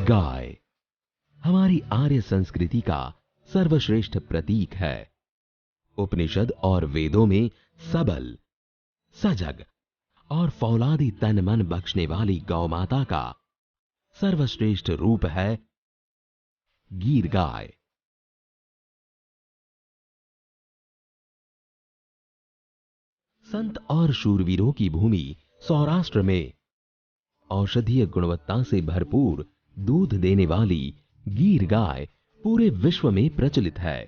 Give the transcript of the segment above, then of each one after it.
गाय हमारी आर्य संस्कृति का सर्वश्रेष्ठ प्रतीक है। उपनिषद और वेदों में सबल, सजग और फौलादी तन मन बख्शने वाली गौ माता का सर्वश्रेष्ठ रूप है गीर गाय। संत और शूरवीरों की भूमि सौराष्ट्र में औषधीय गुणवत्ता से भरपूर दूध देने वाली गीर गाय पूरे विश्व में प्रचलित है।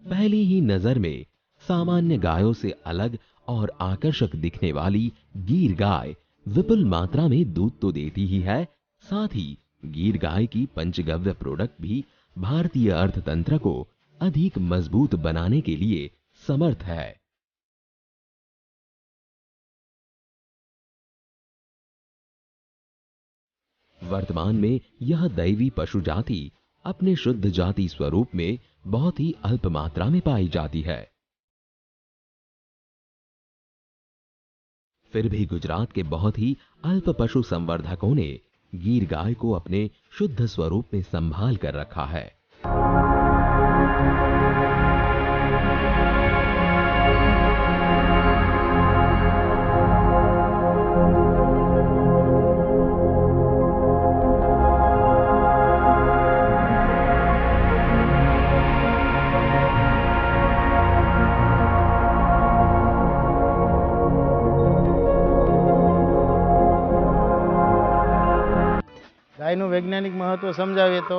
पहली ही नजर में सामान्य गायों से अलग और आकर्षक दिखने वाली गीर गाय विपुल मात्रा में दूध तो देती ही है, साथ ही गीर गाय की पंचगव्य प्रोडक्ट भी भारतीय अर्थतंत्र को अधिक मजबूत बनाने के लिए समर्थ है। वर्तमान में यह दैवी पशु जाति अपने शुद्ध जाति स्वरूप में बहुत ही अल्प मात्रा में पाई जाती है। फिर भी गुजरात के बहुत ही अल्प पशु संवर्धकों ने गीर गाय को अपने शुद्ध स्वरूप में संभाल कर रखा है। ગાયનું વૈજ્ઞાનિક મહત્વ સમજાવીએ તો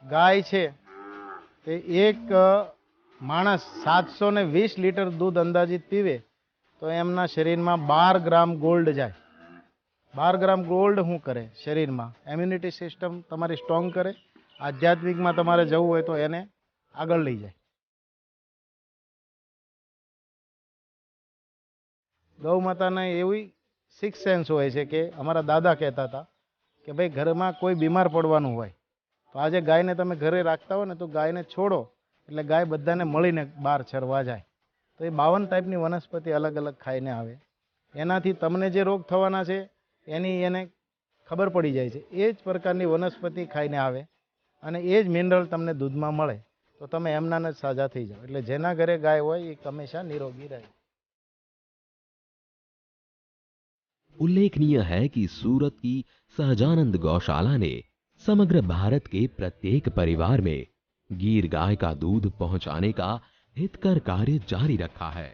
ગાય છે તે એક માણસ 720 લીટર દૂધ અંદાજિત પીવે તો એમના શરીરમાં 12 ગ્રામ ગોલ્ડ જાય। 12 ગ્રામ ગોલ્ડ શું કરે શરીરમાં? ઇમ્યુનિટી સિસ્ટમ તમારી સ્ટ્રોંગ કરે, આધ્યાત્મિકમાં તમારે જવું હોય તો એને આગળ લઈ જાય। ગૌ માતાને એવી સિક્સ સેન્સ હોય છે કે અમારા દાદા કહેતા હતા કે ભાઈ ઘરમાં કોઈ બીમાર પડવાનું હોય તો આજે ગાયને તમે ઘરે રાખતા હો ને તો ગાયને છોડો એટલે ગાય બધાને મળીને બહાર ચરવા જાય। તો એ 52 ટાઈપની વનસ્પતિ અલગ અલગ ખાઈને આવે, એનાથી તમને જે રોગ થવાના છે એની એને ખબર પડી જાય છે। એ જ પ્રકારની વનસ્પતિ ખાઈને આવે અને એ જ મિનરલ તમને દૂધમાં મળે તો તમે એમના જ સાજા થઈ જાઓ। એટલે જેના ઘરે ગાય હોય એ હંમેશા નિરોગી રહે। उल्लेखनीय है कि सूरत की सहजानंद गौशाला ने समग्र भारत के प्रत्येक परिवार में गीर गाय का दूध पहुंचाने का हितकर कार्य जारी रखा है।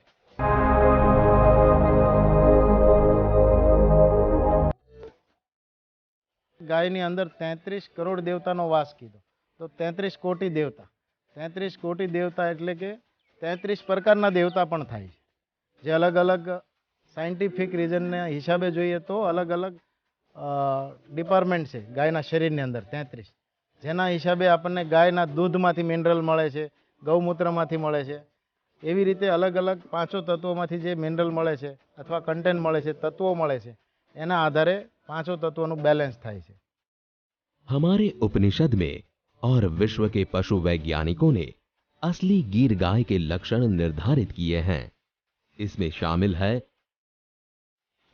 ગાયની અંદર 33 કરોડ દેવતાનો વાસ કીધો તો 33 કોટી દેવતા, 33 કોટી દેવતા એટલે કે 33 પ્રકારના દેવતા પણ થાય છે, જે અલગ અલગ સાયન્ટિફિક રીઝનના હિસાબે જોઈએ તો અલગ અલગ ડિપાર્ટમેન્ટ છે ગાયના શરીરની અંદર 33, જેના હિસાબે આપણને ગાયના દૂધમાંથી મિનરલ મળે છે, ગૌમૂત્રમાંથી મળે છે। એવી રીતે અલગ અલગ પાંચો તત્વોમાંથી જે મિનરલ મળે છે અથવા કન્ટેન્ટ મળે છે, તત્વો મળે છે, એના આધારે પાંચો તત્વોનું બેલેન્સ થાય છે। हमारे उपनिषद में और विश्व के पशु वैज्ञानिकों ने असली गीर गाय के लक्षण निर्धारित किए हैं। इसमें शामिल है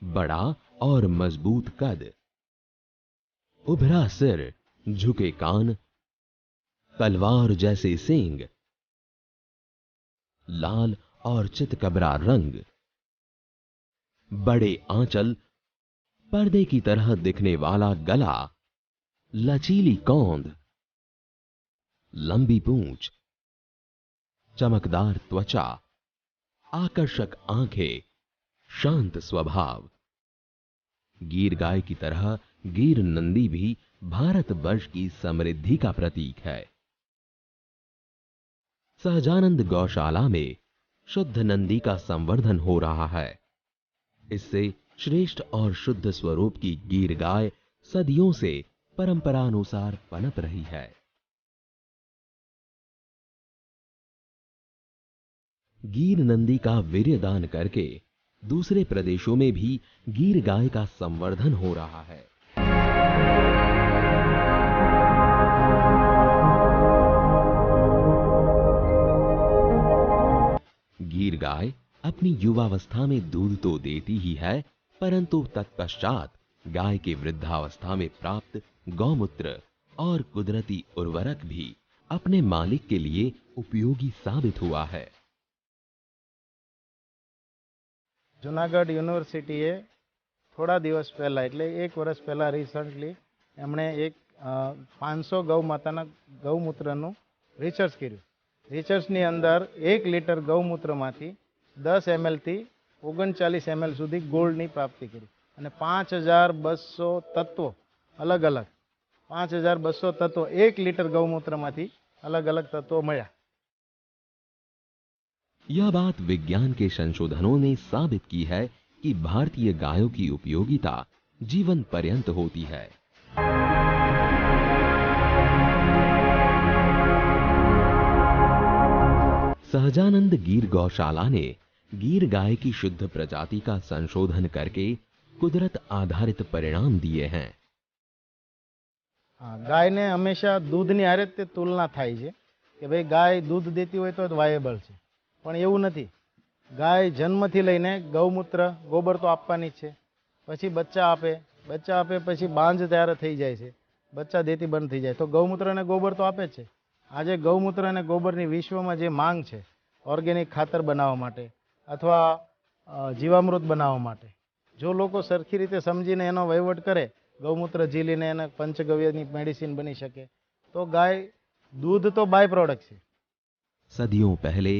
बड़ा और मजबूत कद, उभरा सिर, झुके कान, तलवार जैसे सींग, लाल और चितकबरा रंग, बड़े आंचल, पर्दे की तरह दिखने वाला गला, लचीली कौंद, लंबी पूंछ, चमकदार त्वचा, आकर्षक आंखें, शांत स्वभाव। गीर गाय की तरह गीर नंदी भी भारत वर्ष की समृद्धि का प्रतीक है। सहजानंद गौशाला में शुद्ध नंदी का संवर्धन हो रहा है। इससे श्रेष्ठ और शुद्ध स्वरूप की गीर गाय सदियों से परंपरानुसार पनप रही है। गीर नंदी का वीर्यदान करके दूसरे प्रदेशों में भी गीर गाय का संवर्धन हो रहा है। गीर गाय अपनी युवावस्था में दूध तो देती ही है, परंतु तत्पश्चात गाय के वृद्धावस्था में प्राप्त गौमूत्र और कुदरती उर्वरक भी अपने मालिक के लिए उपयोगी साबित हुआ है। જુનાગઢ યુનિવર્સિટીએ થોડા દિવસ પહેલાં એટલે 1 વર્ષ પહેલાં રિસન્ટલી એમણે એક 500 ગૌ માતાના ગૌમૂત્રનું રિસર્ચ કર્યું. રિસર્ચની અંદર 1 લિટર ગૌમૂત્રમાંથી 10 ml થી 39 ml સુધી ગોલ્ડની પ્રાપ્તિ કરી અને 5200 તત્વો અલગ અલગ 5200 તત્વો 1 લિટર ગૌમૂત્રમાંથી अलग अलग तत्वों મળ્યા. यह बात विज्ञान के संशोधनों ने साबित की है कि भारतीय गायों की उपयोगिता जीवन पर्यंत होती है। सहजानंद गीर गौशाला ने गीर गाय की शुद्ध प्रजाति का संशोधन करके कुदरत आधारित परिणाम दिए हैं। ગાયને હંમેશા દૂધની હારે તે તુલના થાય છે કે ભાઈ ગાય દૂધ દેતી હોય તો વાયેબલ છે, પણ એવું નથી. ગાય જન્મથી લઈને ગૌમૂત્ર ગોબર તો આપવાની જ છે, પછી બચ્ચા આપે પછી બાંજ તૈયાર થઈ જાય છે, બચ્ચા દેતી બંધ થઈ જાય તો ગૌમૂત્ર અને ગોબર તો આપે જ છે. આજે ગૌમૂત્ર અને ગોબરની વિશ્વમાં જે માંગ છે ઓર્ગેનિક ખાતર બનાવવા માટે અથવા જીવામૃત બનાવવા માટે, જો લોકો સરખી રીતે સમજીને એનો વહીવટ કરે, गौमूत्र झीलीने एना पंचगव्यनी मेडिसिन बनी सके तो गाय दूध तो बाय प्रोडक्ट है। सदियों पहले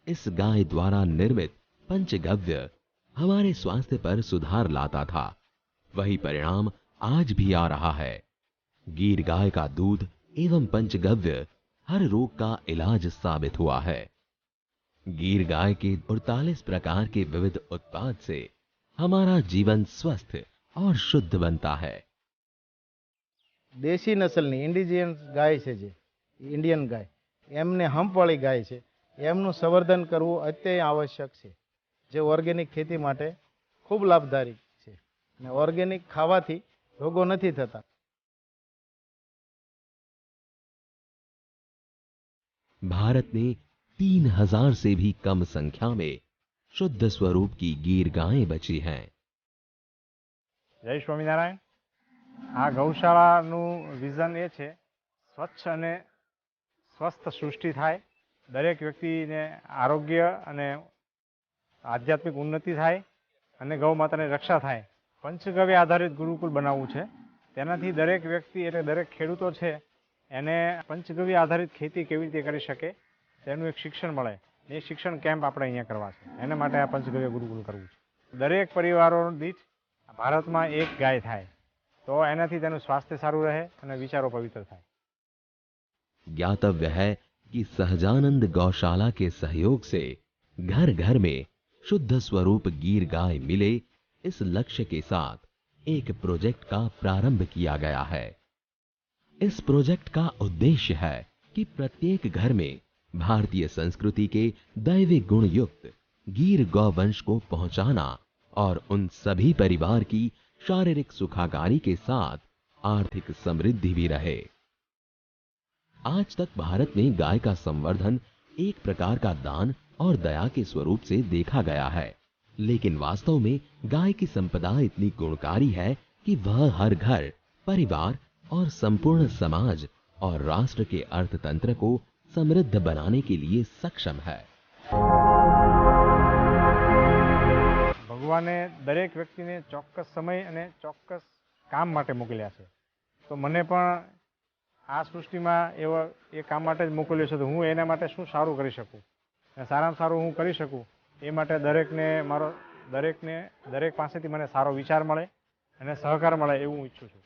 इस गाय द्वारा निर्मित पंचगव्य हमारे स्वास्थ्य पर सुधार लाता था। वही परिणाम आज भी आ रहा है। गीर गाय का दूध एवं पंचगव्य हर रोग का इलाज साबित हुआ है। गीर गाय के 48 प्रकार के विविध उत्पाद से हमारा जीवन स्वस्थ और शुद्ध बनता है। देशी नस्लनी इंडिजियस गाय है, जे इंडियन गाय एमने हम्पवाળી गाय है, एमનું સંવર્ધન કરવું અત્યંત आवश्यक है, જે ઓર્ગેનિક खेती માટે ખૂબ લાભદાયક છે અને ઓર્ગેનિક ખાવાથી રોગો નથી થતા। भारत में 3000 से भी कम संख्या में शुद्ध स्वरूप की गीर गायें बची हैं। जय स्वामीनारायण। आ गौशाळाનું વિઝન એ છે સ્વચ્છ અને સ્વસ્થ સૃષ્ટિ થાય, દરેક વ્યક્તિને આરોગ્ય અને આધ્યાત્મિક ઉન્નતિ થાય અને ગૌ માતાની રક્ષા થાય। પંચગવ્ય આધારિત ગુરુકુળ બનાવવું છે, તેનાથી દરેક વ્યક્તિ એટલે દરેક ખેડૂતો છે એને પંચગવ્ય આધારિત ખેતી કેવી રીતે કરી શકે તેનું એક શિક્ષણ મળે। એ શિક્ષણ કેમ્પ આપણે અહીંયા કરવા છે, એના માટે આ પંચગવ્ય ગુરુકુળ કરવું છે। દરેક પરિવારો દીઠ ભારતમાં એક ગાય થાય तो एनाथी तेनु स्वास्थ्य सारू रहे और विचारों पवित्र थाय। ज्ञातव्य है कि सहजानंद गौशाला के सहयोग से घर घर में शुद्ध स्वरूप गीर गाय मिले, इस लक्ष्य के साथ एक प्रोजेक्ट का प्रारंभ किया गया है। इस प्रोजेक्ट का उद्देश्य है कि प्रत्येक घर में भारतीय संस्कृति के दैविक गुण युक्त गीर गौवंश को पहुंचाना और उन सभी परिवार की शारीरिक सुखाकारी के साथ आर्थिक समृद्धि भी रहे। आज तक भारत में गाय का संवर्धन एक प्रकार का दान और दया के स्वरूप से देखा गया है, लेकिन वास्तव में गाय की संपदा इतनी गुणकारी है कि वह हर घर, परिवार और संपूर्ण समाज और राष्ट्र के अर्थतंत्र को समृद्ध बनाने के लिए सक्षम है। भगवाने दरेक व्यक्ति ने चौक्कस समय और चौक्कस काम माटे मोकल्या छे, तो मने पण आ सृष्टि में एवं ए काम माटे ज मोकल्यो छे, तो हूँ एना माटे शुं सारूं करी शकूँ, सारामां सारूं हूँ करी शकूँ ए माटे दरेक पासेथी मने सारो विचार मळे अने सहकार मळे एवुं ईच्छुं छुं।